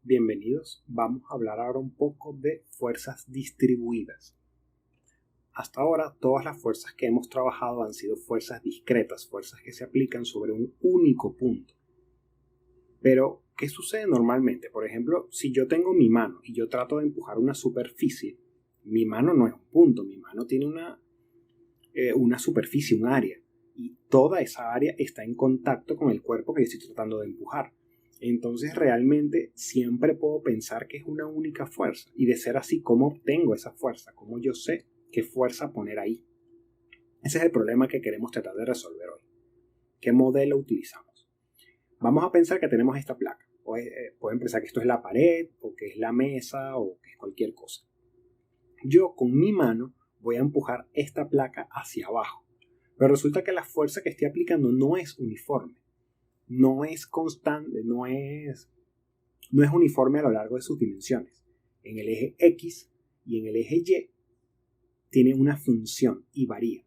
Bienvenidos, vamos a hablar ahora un poco de fuerzas distribuidas. Hasta ahora todas las fuerzas que hemos trabajado han sido fuerzas discretas, fuerzas que se aplican sobre un único punto. Pero, ¿qué sucede normalmente? Por ejemplo, si yo tengo mi mano y yo trato de empujar una superficie, mi mano no es un punto, mi mano tiene una superficie, un área, y toda esa área está en contacto con el cuerpo que yo estoy tratando de empujar. Entonces realmente siempre puedo pensar que es una única fuerza, y de ser así, ¿cómo obtengo esa fuerza? ¿Cómo yo sé qué fuerza poner ahí? Ese es el problema que queremos tratar de resolver hoy. ¿Qué modelo utilizamos? Vamos a pensar que tenemos esta placa. Pueden pensar que esto es la pared, o que es la mesa, o que es cualquier cosa. Yo con mi mano voy a empujar esta placa hacia abajo, pero resulta que la fuerza que estoy aplicando no es uniforme. No es constante, no es uniforme a lo largo de sus dimensiones. En el eje X y en el eje Y tiene una función y varía.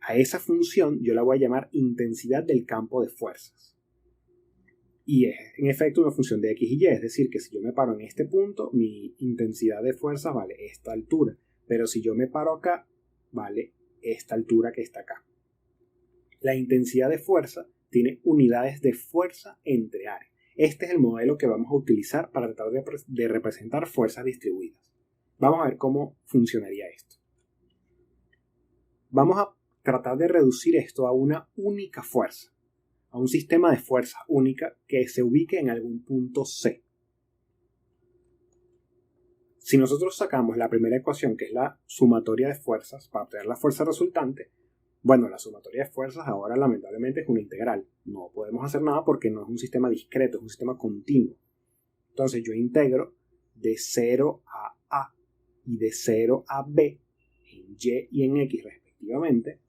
A esa función yo la voy a llamar intensidad del campo de fuerzas. Y es en efecto una función de X y Y, es decir, que si yo me paro en este punto, mi intensidad de fuerza vale esta altura. Pero si yo me paro acá, vale esta altura que está acá. La intensidad de fuerza tiene unidades de fuerza entre áreas. Este es el modelo que vamos a utilizar para tratar de representar fuerzas distribuidas. Vamos a ver cómo funcionaría esto. Vamos a tratar de reducir esto a una única fuerza, a un sistema de fuerza única que se ubique en algún punto C. Si nosotros sacamos la primera ecuación, que es la sumatoria de fuerzas, para obtener la fuerza resultante, bueno, la sumatoria de fuerzas ahora lamentablemente es una integral. No podemos hacer nada porque no es un sistema discreto, es un sistema continuo. Entonces yo integro de 0 a A y de 0 a B en Y y en X respectivamente.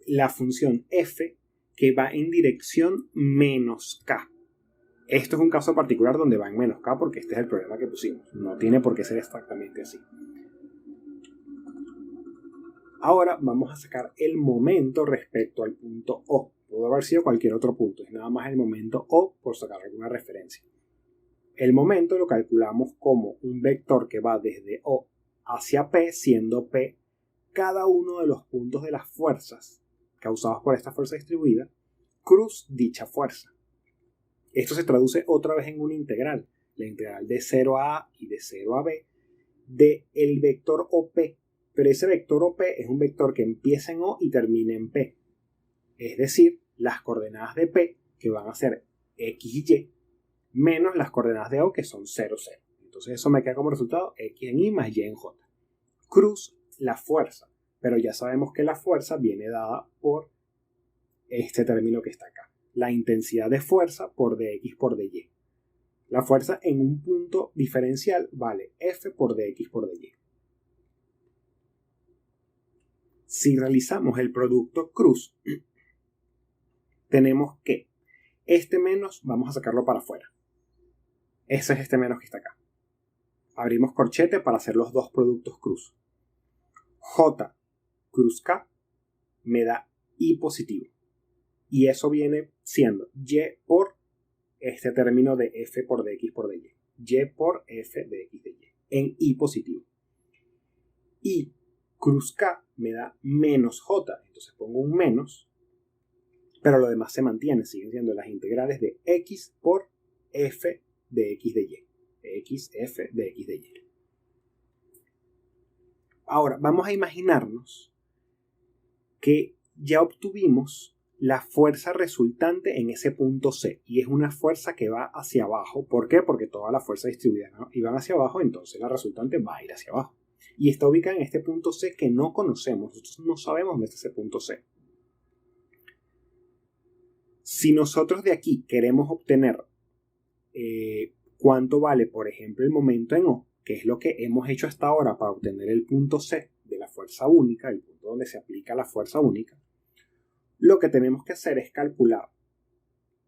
La función f que va en dirección menos k. Esto es un caso particular donde va en menos k porque este es el problema que pusimos. No tiene por qué ser exactamente así. Ahora vamos a sacar el momento respecto al punto O. Puede haber sido cualquier otro punto, es nada más el momento O por sacar alguna referencia. El momento lo calculamos como un vector que va desde O hacia P, siendo P cada uno de los puntos de las fuerzas causados por esta fuerza distribuida, cruz dicha fuerza. Esto se traduce otra vez en una integral, la integral de 0 a A y de 0 a B, del vector OP. Pero ese vector OP es un vector que empieza en O y termina en P. Es decir, las coordenadas de P, que van a ser X y Y, menos las coordenadas de O, que son 0, 0. Entonces eso me queda como resultado X en Y más Y en J. Cruz la fuerza, pero ya sabemos que la fuerza viene dada por este término que está acá. La intensidad de fuerza por dx por dy. La fuerza en un punto diferencial vale F por dx por dy. Si realizamos el producto cruz, tenemos que este menos vamos a sacarlo para afuera. Ese es este menos que está acá. Abrimos corchete para hacer los dos productos cruz. J cruz K me da I positivo. Y eso viene siendo Y por este término de F por dx por dy. Y por F dx dy. En I positivo. Y cruz K me da menos J. Entonces pongo un menos. Pero lo demás se mantiene. Siguen siendo las integrales de X por F de X de Y. X, F de X de Y. Ahora, vamos a imaginarnos que ya obtuvimos la fuerza resultante en ese punto C. Y es una fuerza que va hacia abajo. ¿Por qué? Porque todas las fuerzas distribuidas, ¿no?, iban hacia abajo, entonces la resultante va a ir hacia abajo. Y está ubicada en este punto C que no conocemos. Nosotros no sabemos dónde está ese punto C. Si nosotros de aquí queremos obtener cuánto vale, por ejemplo, el momento en O, que es lo que hemos hecho hasta ahora para obtener el punto C de la fuerza única, el punto donde se aplica la fuerza única, lo que tenemos que hacer es calcular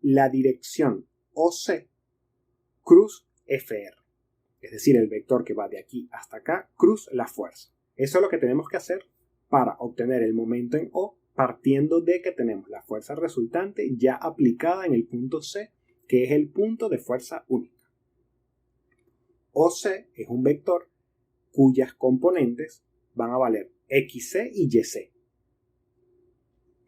la dirección OC cruz FR. Es decir, el vector que va de aquí hasta acá cruz la fuerza. Eso es lo que tenemos que hacer para obtener el momento en O partiendo de que tenemos la fuerza resultante ya aplicada en el punto C, que es el punto de fuerza única. OC es un vector cuyas componentes van a valer XC y YC.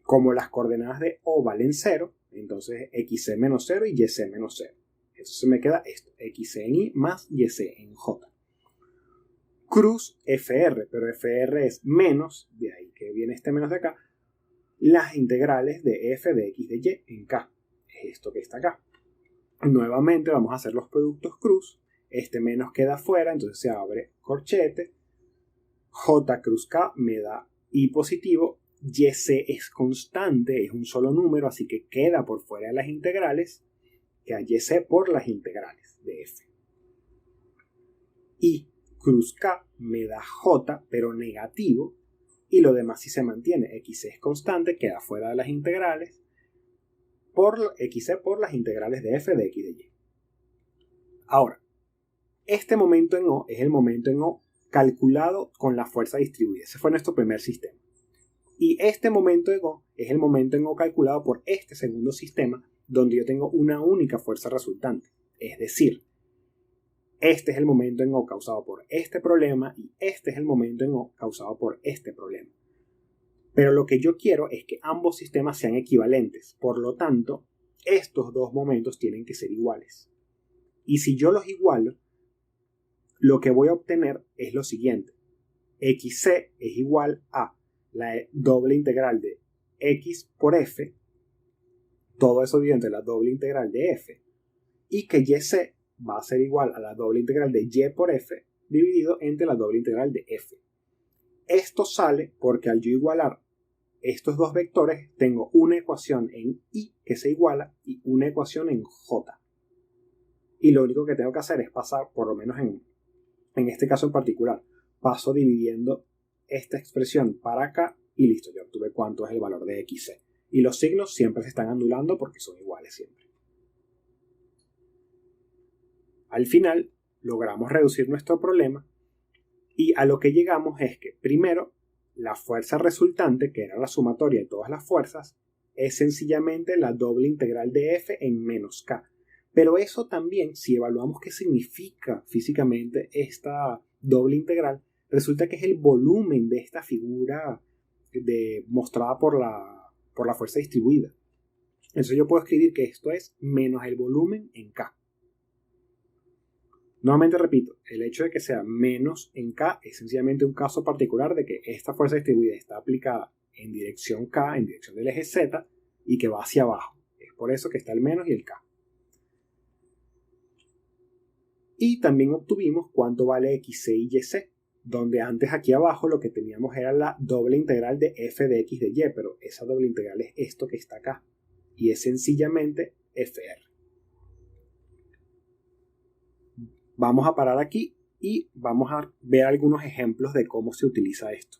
Como las coordenadas de O valen 0, entonces XC menos 0 y YC menos 0. Entonces me queda esto, XC en Y más YC en J. Cruz FR, pero FR es menos, de ahí que viene este menos de acá, las integrales de f de x de y en k. Es esto que está acá. Nuevamente vamos a hacer los productos cruz. Este menos queda fuera, entonces se abre corchete. J cruz k me da y positivo. YC es constante, es un solo número, así que queda por fuera de las integrales. Queda YC por las integrales de f. Y cruz k me da J, pero negativo. Y lo demás sí se mantiene. XC es constante, queda fuera de las integrales. Por XC por las integrales de f de x de y. Ahora, este momento en O es el momento en O calculado con la fuerza distribuida. Ese fue nuestro primer sistema. Y este momento en O es el momento en O calculado por este segundo sistema, donde yo tengo una única fuerza resultante. Es decir, este es el momento en O causado por este problema y este es el momento en O causado por este problema. Pero lo que yo quiero es que ambos sistemas sean equivalentes. Por lo tanto, estos dos momentos tienen que ser iguales. Y si yo los igualo, lo que voy a obtener es lo siguiente. XC es igual a la doble integral de x por f, todo eso dividido entre la doble integral de f, y que YC va a ser igual a la doble integral de y por f dividido entre la doble integral de f. Esto sale porque al yo igualar estos dos vectores tengo una ecuación en y que se iguala y una ecuación en j. Y lo único que tengo que hacer es pasar, por lo menos en este caso en particular, paso dividiendo esta expresión para acá y listo, ya obtuve cuánto es el valor de xc. Y los signos siempre se están anulando porque son iguales siempre. Al final logramos reducir nuestro problema y a lo que llegamos es que primero la fuerza resultante, que era la sumatoria de todas las fuerzas, es sencillamente la doble integral de f en menos k. Pero eso también, si evaluamos qué significa físicamente esta doble integral, resulta que es el volumen de esta figura mostrada por la fuerza distribuida. Entonces yo puedo escribir que esto es menos el volumen en k. Nuevamente repito, el hecho de que sea menos en k es sencillamente un caso particular de que esta fuerza distribuida está aplicada en dirección k, en dirección del eje z, y que va hacia abajo. Es por eso que está el menos y el k. Y también obtuvimos cuánto vale xc y yc, donde antes aquí abajo lo que teníamos era la doble integral de f de x de y, pero esa doble integral es esto que está acá, y es sencillamente fr. Vamos a parar aquí y vamos a ver algunos ejemplos de cómo se utiliza esto.